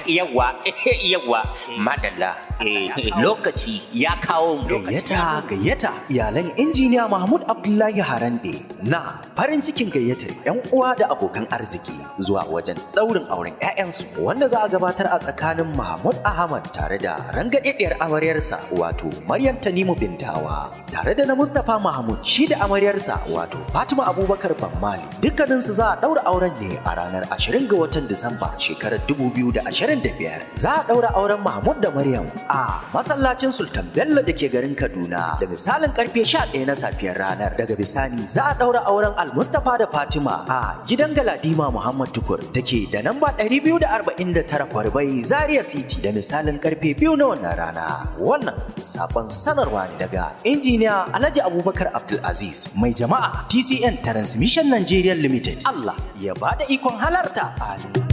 yawa madalla lokaci ya kawo gayyata iyalan injiniya Mahmud Abdullahi Harande na farin cikin gayyatar 'yan uwa da abokan arziki zuwa wajen ɗaurin auren 'ya'yansu wanda za a gabatar a tsakanin Mahmud Ahmad tare da rangadediyar amaryarsa wato Maryam Tanimu Bindawa tare da na Mustapha Mahmud shi da amaryarsa wato Fatima Abubakar Bammali dukkaninsu za a ɗaura auren ne a ranar 20 ga watan Disamba shekarar 2025 za a ɗaura auren Mahmud da Maryam a masallacin Sultan Bello da ke garin Kaduna da misalin karfe 11 na safiyar ranar. Daga bisani za a ɗaura auren Al-Mustapha da Fatima a gidan Galadima Muhammad Tukur da ke da namba 249 Kwarbai Zaria City da misalin karfe 2 na wannan rana. Wannan sabon sanarwa ne daga injiniya Alhaji Abubakar Abdulaziz mai jama'a TCN Transmission Nigeria Limited. Allah ya bada ikon halarta. Amin.